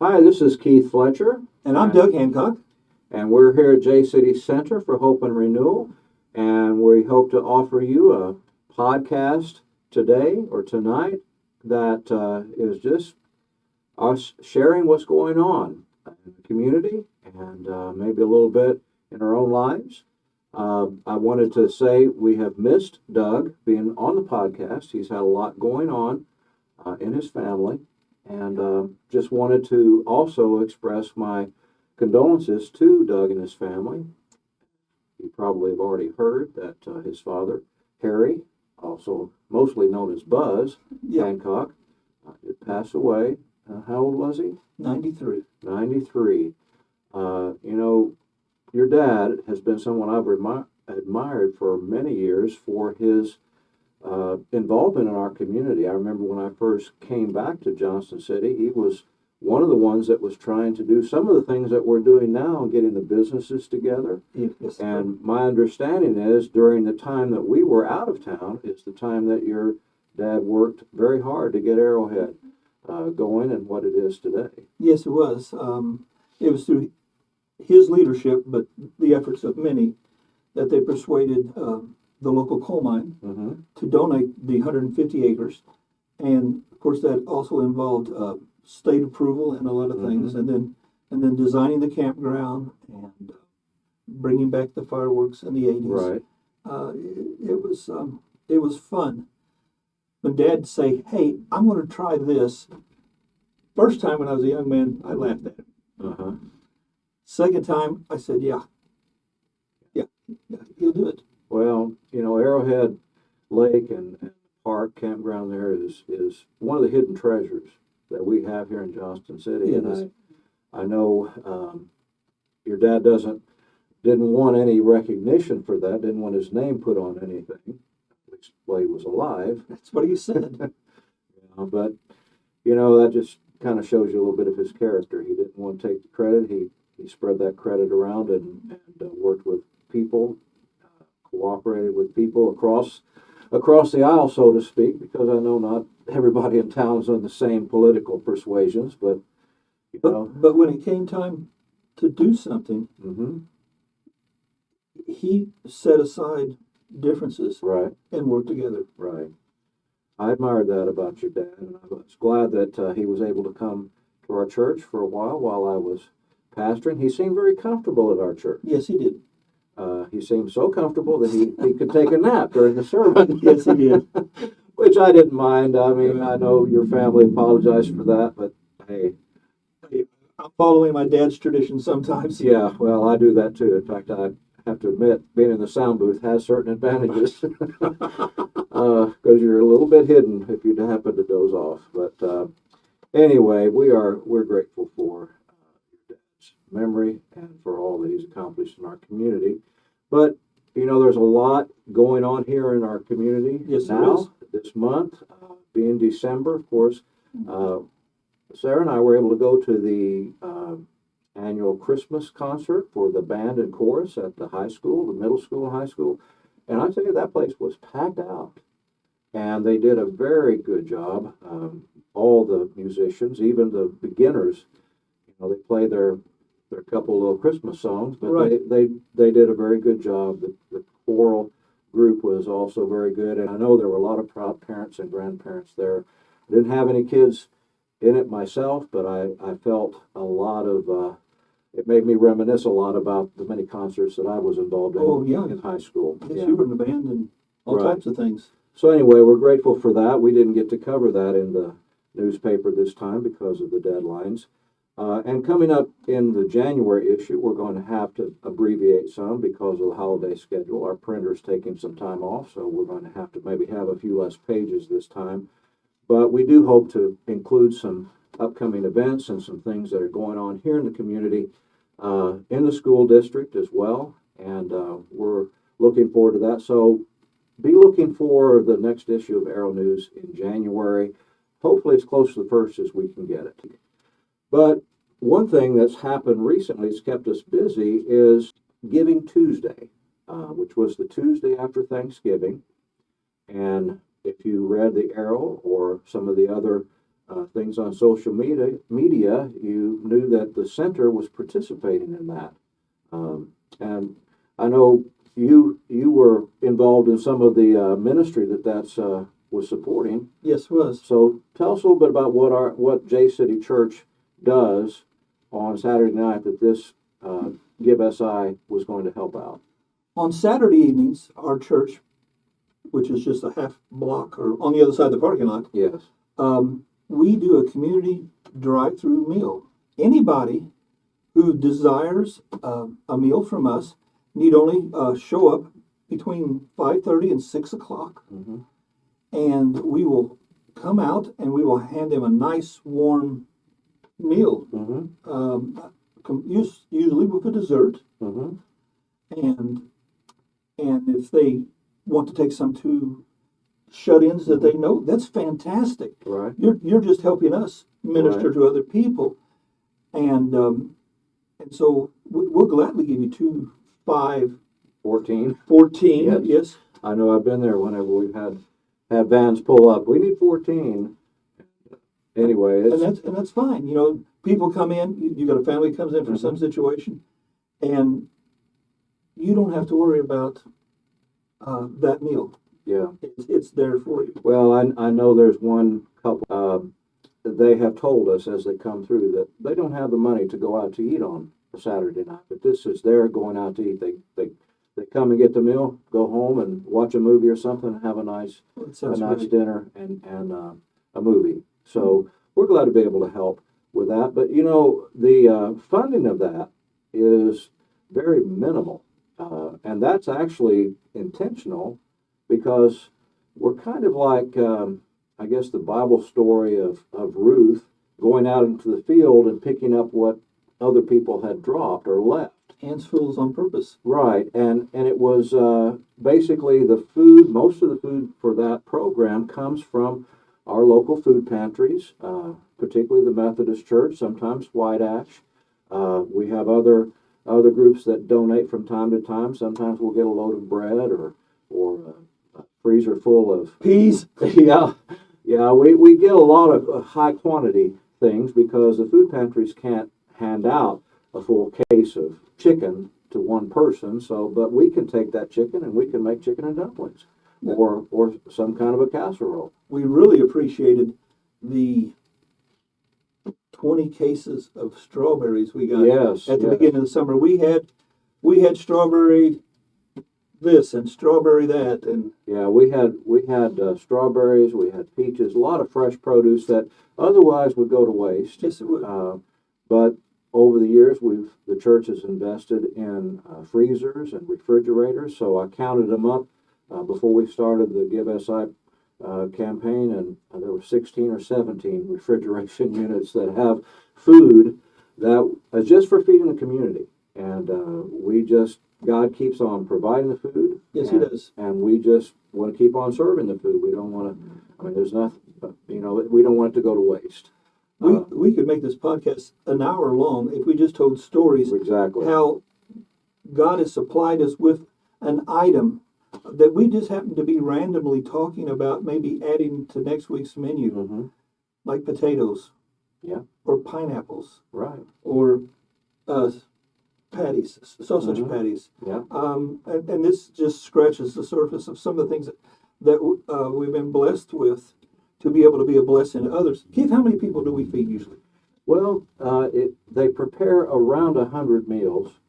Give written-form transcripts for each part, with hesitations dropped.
Hi, this is Keith Fletcher, And I'm Doug Hancock. and we're here at JCity Center for Hope and Renewal, and we hope to offer you a podcast today or tonight that is just us sharing what's going on in the community and maybe a little bit in our own lives. I wanted to say we have missed Doug being on the podcast. He's had a lot going on in his family, and just wanted to also express my condolences to Doug and his family. You probably have already heard that his father, Harry, also mostly known as Buzz Yep, Hancock, did pass away. How old was he? 93. 93. Your dad has been someone I've admired for many years for his involvement in our community. I remember when I first came back to Johnston City, he was one of the ones that was trying to do some of the things that we're doing now, getting the businesses together. Yes, And my understanding is during the time that we were out of town is the time that your dad worked very hard to get Arrowhead going and what it is today. yes, it was. It was through his leadership, but the efforts of many, that they persuaded the local coal mine Mm-hmm. to donate the 150 acres. And of course, that also involved state approval and a lot of things, and then designing the campground and bringing back the fireworks in the 80s. Right. It was fun. When Dad say, "Hey, I'm going to try this." First time when I was a young man, I laughed at him. Uh-huh. Second time, I said, "Yeah, yeah, yeah, he'll do it." Well, Arrowhead Lake and Park campground there is one of the hidden treasures that we have here in Johnston City. It And is. I know your dad didn't want any recognition for that, didn't want his name put on anything, which while he was alive. That's what he said. But that just kind of shows you a little bit of his character. He didn't want to take the credit. He spread that credit around and worked with people, cooperated with people across the aisle, so to speak, because I know not everybody in town's on the same political persuasions, but you know, But when it came time to do something, hmm he set aside differences right, and worked together. right. I admired that about your dad, and I was glad that he was able to come to our church for a while I was pastoring. He seemed very comfortable at our church. Yes, he did. He seemed so comfortable that he could take a nap during the sermon. Yes, he did. Which I didn't mind. I mean, I know your family apologized for that, but hey, I'm following my dad's tradition sometimes. yeah, well, I do that too. In fact, I have to admit, being in the sound booth has certain advantages because you're a little bit hidden if you happen to doze off. But anyway, we're grateful for your dad's memory and for all that he's accomplished in our community. But there's a lot going on here in our community Yes, there now. is. This month, being December, of course. Sarah and I were able to go to the annual Christmas concert for the band and chorus at the high school, the middle school and high school. And I tell you, that place was packed out. And they did a very good job. All the musicians, even the beginners, they play their couple little Christmas songs, but Right. they did a very good job. The choral group was also very good. And I know there were a lot of proud parents and grandparents there. I didn't have any kids in it myself, but I felt a lot of it made me reminisce a lot about the many concerts that I was involved in Oh, yeah. in high school. Yes, Yeah. you were in the band and all Right. types of things. So anyway, we're grateful for that. We didn't get to cover that in the newspaper this time because of the deadlines. And coming up in the January issue, we're going to have to abbreviate some because of the holiday schedule. Our printer's taking some time off, so we're going to have to maybe have a few less pages this time. But we do hope to include some upcoming events and some things that are going on here in the community, in the school district as well. And we're looking forward to that. So be looking for the next issue of Arrow News in January. Hopefully, as close to the first as we can get it. But one thing that's happened recently that's kept us busy is Giving Tuesday, which was the Tuesday after Thanksgiving. And if you read the Arrow or some of the other things on social media, you knew that the center was participating in that. And I know you were involved in some of the ministry that's was supporting. Yes, was. So tell us a little bit about what JCity Church does on Saturday night that this Give SI was going to help out. On Saturday evenings, our church, which is just a half block or on the other side of the parking lot, Yes. we do a community drive-through meal. Anybody who desires a meal from us need only show up between 5:30 and 6 o'clock, Mm-hmm. and we will come out and we will hand them a nice warm meal, Mm-hmm. usually with a dessert. Mm-hmm. And if they want to take some to shut-ins that they know, that's fantastic. Right. You're just helping us minister Right. to other people, and so we'll gladly give you 2, 5, 14. 14. Yes. Yes. I know I've been there whenever we've had vans pull up. We need 14. Anyway, And that's fine. You know, people come in. You got a family comes in for Mm-hmm. some situation, and you don't have to worry about that meal. yeah. It's there for you. Well, I know there's one couple. They have told us as they come through that they don't have the money to go out to eat on a Saturday night, but this is their going out to eat. They come and get the meal, go home and watch a movie or something, and have a nice It sounds great. dinner and a movie. So we're glad to be able to help with that. But you know, the funding of that is very minimal, and that's actually intentional because we're kind of like, I guess, the Bible story of Ruth going out into the field and picking up what other people had dropped or left. Hands fools on purpose. Right, and it was basically the food. Most of the food for that program comes from our local food pantries, particularly the Methodist Church. Sometimes White Ash. We have other groups that donate from time to time. Sometimes we'll get a load of bread or a freezer full of Peas. yeah. We get a lot of high quantity things because the food pantries can't hand out a full case of chicken to one person. So, but we can take that chicken and we can make chicken and dumplings, or some kind of a casserole. We really appreciated the 20 cases of strawberries we got Yes, at the yes. beginning of the summer. We had strawberry this and strawberry that, and Yeah, we had strawberries, we had peaches, a lot of fresh produce that otherwise would go to waste. yes, it would. But over the years, the church has invested in freezers and refrigerators. So I counted them up before we started the Give SI campaign, and there were 16 or 17 refrigeration units that have food that is just for feeding the community. And God keeps on providing the food. Yes, He does. And we just want to keep on serving the food. We don't want to, there's nothing, we don't want it to go to waste. We could make this podcast an hour long if we just told stories Exactly. how God has supplied us with an item that we just happen to be randomly talking about, maybe adding to next week's menu, Mm-hmm. like potatoes, Yeah. or pineapples, Right. or patties, sausage Mhm. patties. Yeah. And this just scratches the surface of some of the things that we've been blessed with to be able to be a blessing to others. Keith, how many people do we feed usually? Well, they prepare around 100 meals,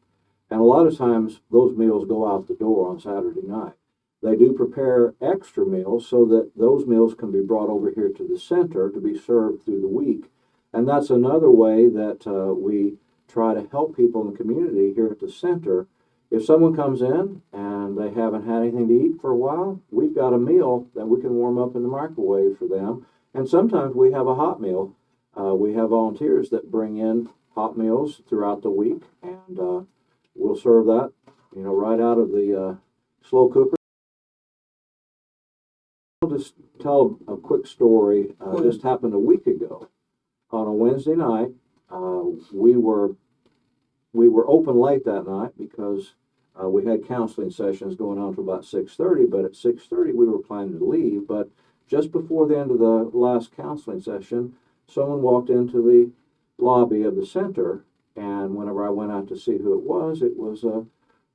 and a lot of times those meals go out the door on Saturday night. They do prepare extra meals so that those meals can be brought over here to the center to be served through the week. And that's another way that we try to help people in the community here at the center. If someone comes in and they haven't had anything to eat for a while, we've got a meal that we can warm up in the microwave for them. And sometimes we have a hot meal. We have volunteers that bring in hot meals throughout the week, and we'll serve that, right out of the slow cooker. I'll just tell a quick story. Just happened a week ago. On a Wednesday night, we were open late that night because we had counseling sessions going on to about 6:30. But at 6:30, we were planning to leave. But just before the end of the last counseling session, someone walked into the lobby of the center, and whenever I went out to see who it was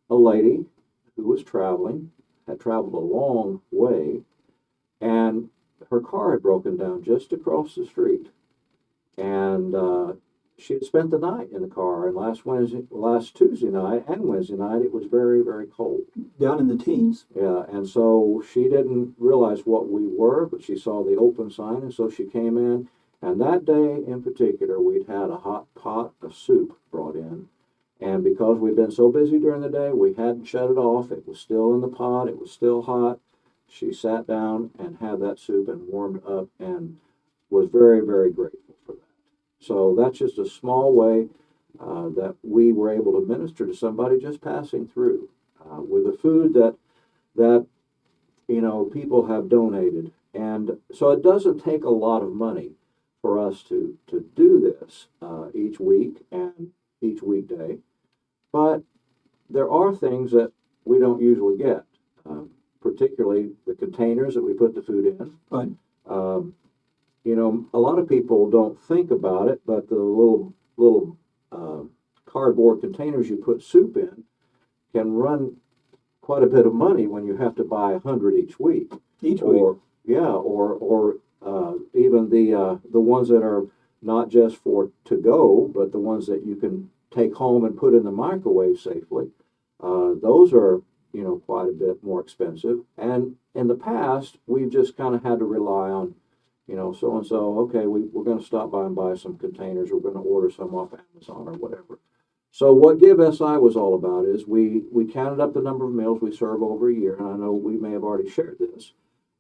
a lady who was traveling, had traveled a long way, and her car had broken down just across the street. And she had spent the night in the car, and last Tuesday night and Wednesday night, it was very, very cold. Down in the teens. Yeah, and so she didn't realize what we were, but she saw the open sign, and so she came in. And that day in particular, we'd had a hot pot of soup brought in. And because we'd been so busy during the day, we hadn't shut it off. It was still in the pot, it was still hot. She sat down and had that soup and warmed up and was very, very grateful for that. So that's just a small way that we were able to minister to somebody just passing through with the food that people have donated. And so it doesn't take a lot of money for us to do this each week and each weekday. But there are things that we don't usually get, particularly the containers that we put the food in. Right. A lot of people don't think about it, but the little cardboard containers you put soup in can run quite a bit of money when you have to buy 100 each week. Or even the ones that are not just for to go, but the ones that you can take home and put in the microwave safely. Those are quite a bit more expensive. And in the past, we've just kind of had to rely on so and so. Okay, we're going to stop by and buy some containers. We're going to order some off Amazon or whatever. So what Give SI was all about is we counted up the number of meals we serve over a year, and I know we may have already shared this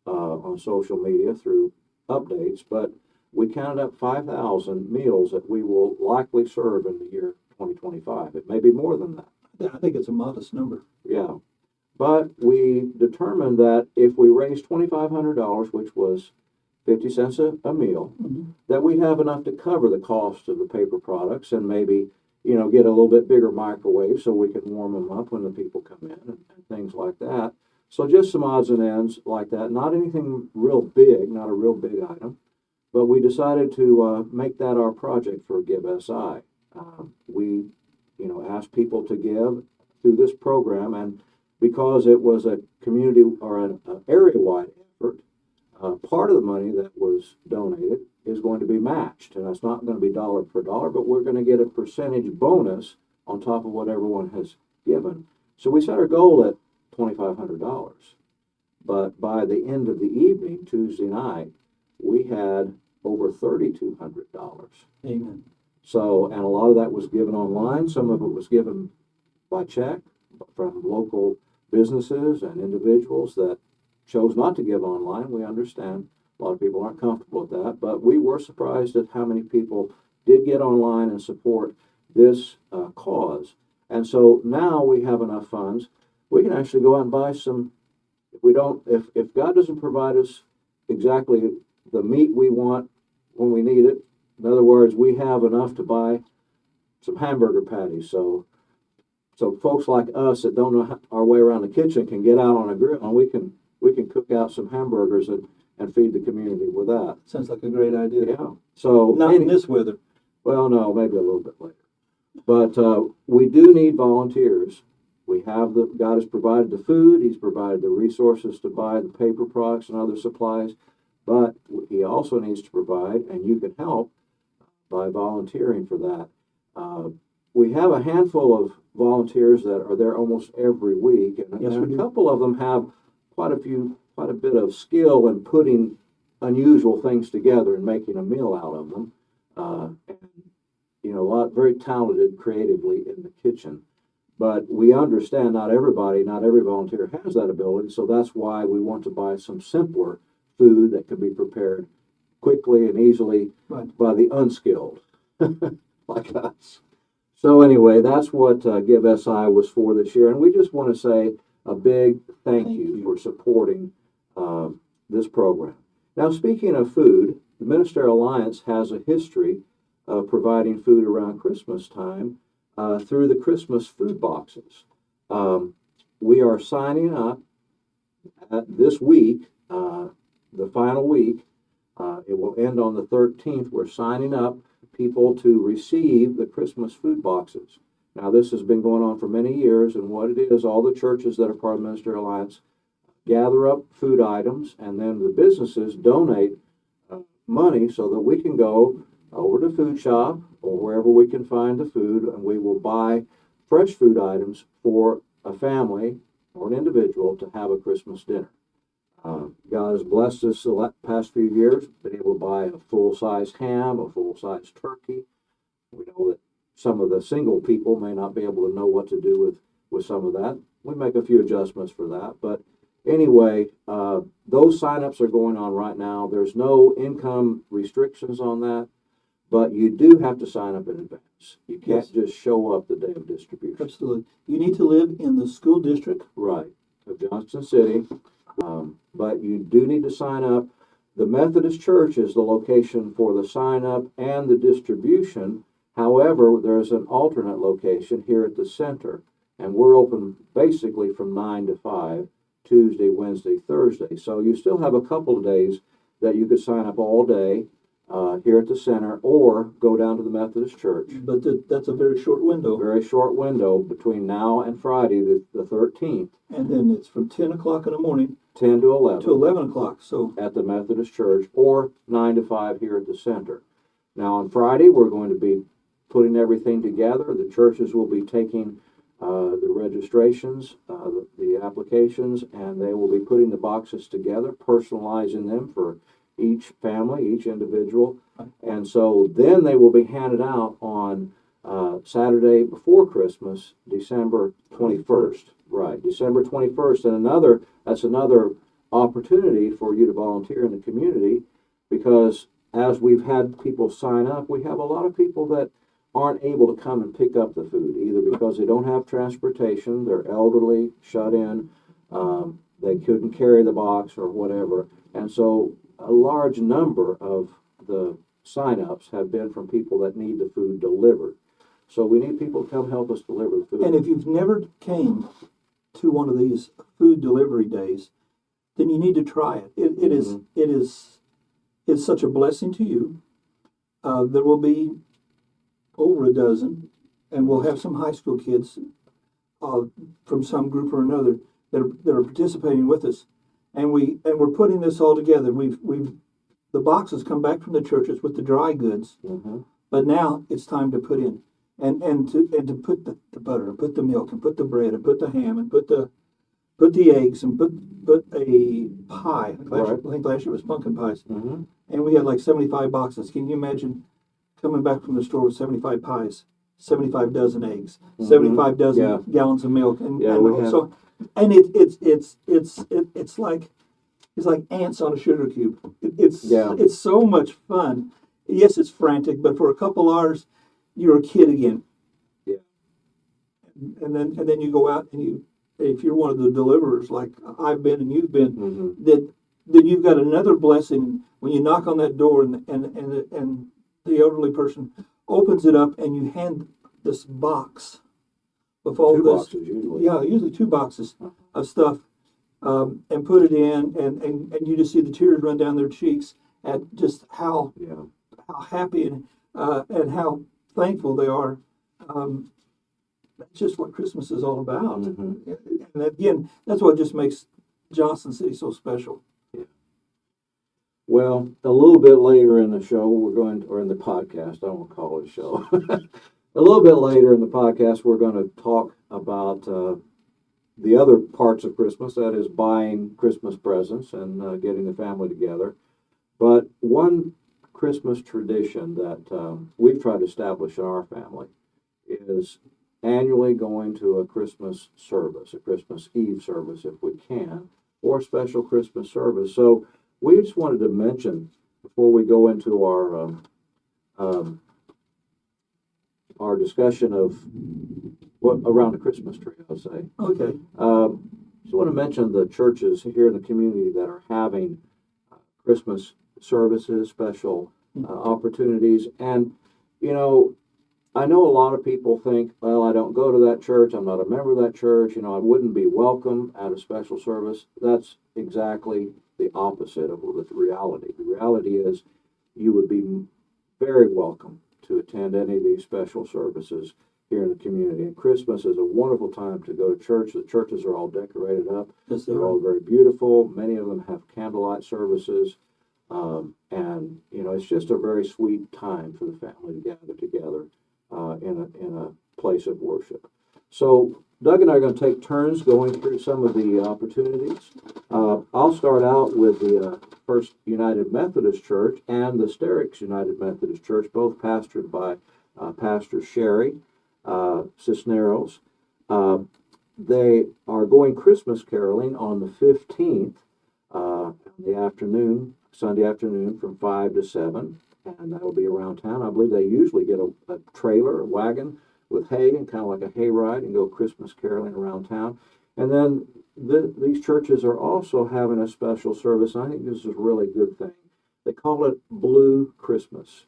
on social media through updates, but we counted up 5,000 meals that we will likely serve in the year 2025. It may be more than that. I think it's a modest number. Yeah. But we determined that if we raised $2,500, which was 50 cents a meal, that we'd have enough to cover the cost of the paper products and maybe, get a little bit bigger microwave so we can warm them up when the people come in and things like that. So just some odds and ends like that. Not anything real big, not a real big item. But we decided to make that our project for Give SI. We, asked people to give through this program, and because it was a community or an area-wide effort, part of the money that was donated is going to be matched, and it's not going to be dollar per dollar, but we're going to get a percentage bonus on top of what everyone has given. So we set our goal at $2,500, but by the end of the evening, Tuesday night, we had over $3,200. Amen. So, and a lot of that was given online. Some of it was given by check from local businesses and individuals that chose not to give online. We understand a lot of people aren't comfortable with that, but we were surprised at how many people did get online and support this cause. And so now we have enough funds. We can actually go out and buy some. If God doesn't provide us exactly the meat we want when we need it, in other words, we have enough to buy some hamburger patties. So folks like us that don't know our way around the kitchen can get out on a grill, and we can cook out some hamburgers and feed the community with that. Sounds like a great idea. Yeah. So not in this weather. Well, no, maybe a little bit later. But we do need volunteers. God has provided the food. He's provided the resources to buy the paper products and other supplies. But he also needs to provide, and you can help by volunteering for that. We have a handful of volunteers that are there almost every week, and Yes, a couple of them have quite a bit of skill in putting unusual things together and making a meal out of them. Very talented creatively in the kitchen. But we understand not every volunteer has that ability, so that's why we want to buy some simpler food that can be prepared quickly and easily by the unskilled, like us. So anyway, that's what Give SI was for this year, and we just want to say a big thank you for supporting this program. Now, speaking of food, the Ministerial Alliance has a history of providing food around Christmas time through the Christmas food boxes. We are signing up this week, the final week, It will end on the 13th. We're signing up people to receive the Christmas food boxes. Now, this has been going on for many years, and what it is, all the churches that are part of the Ministry Alliance gather up food items, and then the businesses donate money so that we can go over to food shop or wherever we can find the food, and we will buy fresh food items for a family or an individual to have a Christmas dinner. God has blessed us the past few years, been able to buy a full-size ham, a full-size turkey. We know that some of the single people may not be able to know what to do with some of that. We make a few adjustments for that. But anyway, those signups are going on right now. There's no income restrictions on that, but you do have to sign up in advance. You can't just show up the day of distribution. Absolutely. You need to live in the school district. Right, of Johnston City. But you do need to sign up. The Methodist Church is the location for the sign up and the distribution. However, there's an alternate location here at the center, and we're open basically from 9 to 5, Tuesday, Wednesday, Thursday. So you still have a couple of days that you could sign up all day here at the center or go down to the Methodist Church. But that's a very short window. Very short window between now and Friday, the 13th. And then it's from 10 o'clock in the morning 10 to 11. to 11 o'clock. So at the Methodist Church, or 9 to 5 here at the center. Now on Friday, we're going to be putting everything together. The churches will be taking the registrations, the applications, and they will be putting the boxes together, personalizing them for each family, each individual. And so then they will be handed out on Saturday before Christmas, December 21st. Right, December 21st. And that's another opportunity for you to volunteer in the community, because as we've had people sign up, we have a lot of people that aren't able to come and pick up the food, either because they don't have transportation, they're elderly, shut in, they couldn't carry the box or whatever. And so a large number of the sign-ups have been from people that need the food delivered. So we need people to come help us deliver the food. And if you've never came to one of these food delivery days, then you need to try it. It's such a blessing to you. There will be over a dozen, and we'll have some high school kids from some group or another that are participating with us, and we're putting this all together. The boxes come back from the churches with the dry goods, but now it's time to put in and to put the butter and put the milk and put the bread and put the ham and put the eggs and put a pie. I think last year was pumpkin pies, and we had like 75 boxes. Can you imagine coming back from the store with 75 pies, 75 dozen eggs, 75 dozen gallons of milk, it's like ants on a sugar cube. It's so much fun. Yes, it's frantic, but for a couple hours, you're a kid again. Yeah. And then you go out and if you're one of the deliverers like I've been and you've been, then you've got another blessing when you knock on that door and the elderly person opens it up and you hand this box with all two this. Boxes usually. Yeah, usually 2 boxes of stuff, and put it in, and you just see the tears run down their cheeks at just how happy and how thankful they are. That's just what Christmas is all about. And again, that's what just makes Johnston City so special. Well, a little bit later in the show, or in the podcast, I won't call it a show. A little bit later in the podcast, we're going to talk about the other parts of Christmas, that is buying Christmas presents and getting the family together. But one Christmas tradition that we've tried to establish in our family is annually going to a Christmas service, a Christmas Eve service if we can, or a special Christmas service. So we just wanted to mention, before we go into our discussion of what around the Christmas tree, I'll say. Okay. Just want to mention the churches here in the community that are having Christmas services, special opportunities. And, I know a lot of people think, well, I don't go to that church, I'm not a member of that church, I wouldn't be welcome at a special service. That's exactly the opposite of the reality. The reality is you would be very welcome to attend any of these special services here in the community. And Christmas is a wonderful time to go to church. The churches are all decorated up. Yes, They're all very beautiful. Many of them have candlelight services. And, it's just a very sweet time for the family to gather together in a place of worship. So Doug and I are going to take turns going through some of the opportunities. I'll start out with the First United Methodist Church and the Sterix United Methodist Church, both pastored by Pastor Sherry Cisneros. They are going Christmas caroling on the 15th in the afternoon, Sunday afternoon from 5 to 7, and that will be around town. I believe they usually get a trailer, a wagon with hay and kind of like a hayride and go Christmas caroling around town. And then these churches are also having a special service. I think this is a really good thing. They call it Blue Christmas.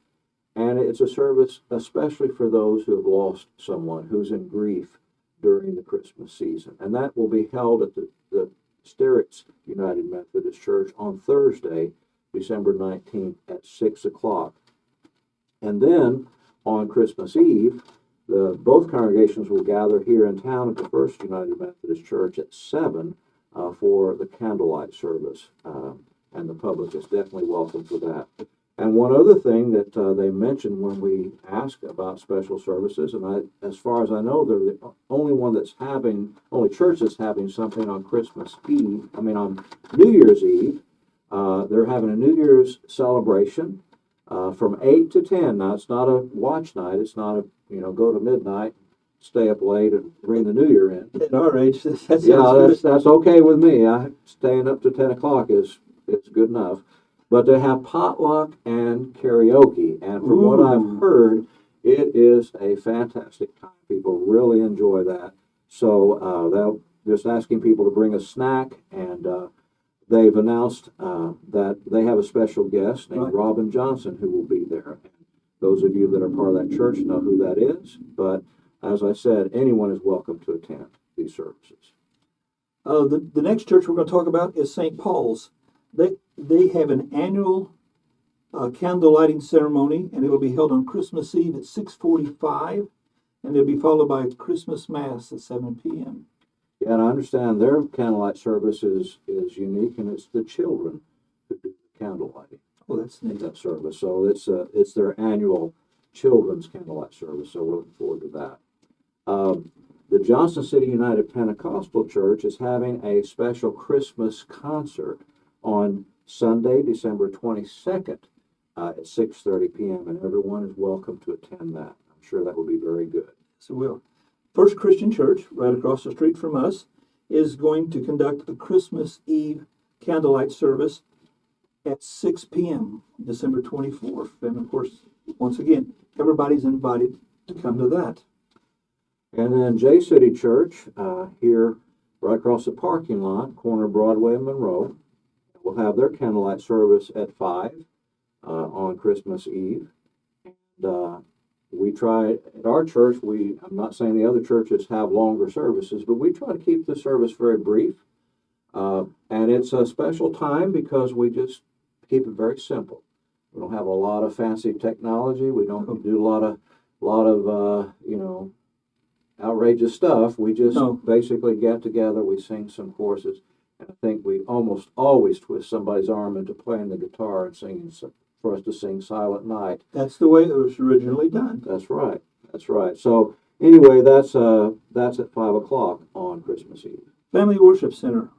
And it's a service especially for those who have lost someone who's in grief during the Christmas season. And that will be held at the Sterix United Methodist Church on Thursday, December 19th at 6 o'clock. And then on Christmas Eve, both congregations will gather here in town at the First United Methodist Church at 7 for the candlelight service. And the public is definitely welcome for that. And one other thing that they mentioned when we asked about special services, and as far as I know, they're the only church that's having something on Christmas Eve, on New Year's Eve. They're having a New Year's celebration from 8 to 10. Now, it's not a watch night. It's not a, go to midnight, stay up late and bring the New Year in. At our age, that sounds good. That's okay with me. Staying up to 10 o'clock is good enough. But they have potluck and karaoke. And from what I've heard, it is a fantastic time. People really enjoy that. So they're just asking people to bring a snack. And they've announced that they have a special guest named Robin Johnson who will be there. And those of you that are part of that church know who that is. But as I said, anyone is welcome to attend these services. The next church we're going to talk about is St. Paul's. They have an annual candle lighting ceremony, and it will be held on Christmas Eve at 6:45, and it'll be followed by a Christmas Mass at 7 p.m. Yeah, and I understand their candlelight service is unique, and it's the children who do the candle lighting. Oh, that's neat. That service. So it's their annual children's candlelight service. So we're looking forward to that. The Johnston City United Pentecostal Church is having a special Christmas concert on Sunday, December 22nd at 6:30 p.m. And everyone is welcome to attend that. I'm sure that will be very good. So we'll. First Christian Church, right across the street from us, is going to conduct a Christmas Eve candlelight service at 6 p.m., December 24th. And of course, once again, everybody's invited to come to that. And then JCity Church, here right across the parking lot, corner Broadway and Monroe, will have their candlelight service at 5 on Christmas Eve. And we try, at our church, I'm not saying the other churches have longer services, but we try to keep the service very brief. And it's a special time because we just keep it very simple. We don't have a lot of fancy technology. We don't do a lot of outrageous stuff. We just basically get together, we sing some choruses, and I think we almost always twist somebody's arm into playing the guitar and singing for us to sing Silent Night. That's the way it was originally done. That's right. That's right. So anyway, that's at 5 o'clock on Christmas Eve. Family Worship Center,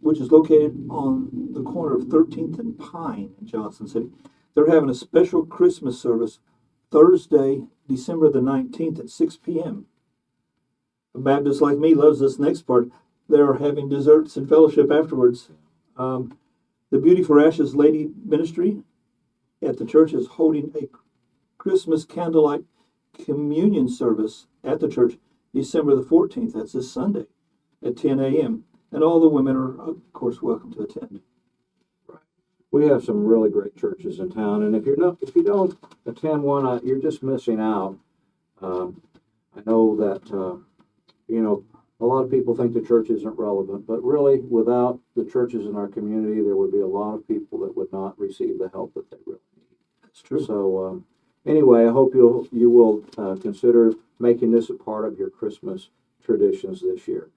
which is located on the corner of 13th and Pine in Johnston City. They're having a special Christmas service Thursday, December the 19th at 6 p.m. A Baptist like me loves this next part. They're having desserts and fellowship afterwards. The Beauty for Ashes Lady Ministry at the church is holding a Christmas candlelight communion service at the church December the 14th. That's this Sunday at 10 a.m. And all the women are, of course, welcome to attend. Right. We have some really great churches in town, and if you don't attend one, you're just missing out. I know that A lot of people think the church isn't relevant, but really, without the churches in our community, there would be a lot of people that would not receive the help that they really need. That's true. So, anyway, I hope you will consider making this a part of your Christmas traditions this year.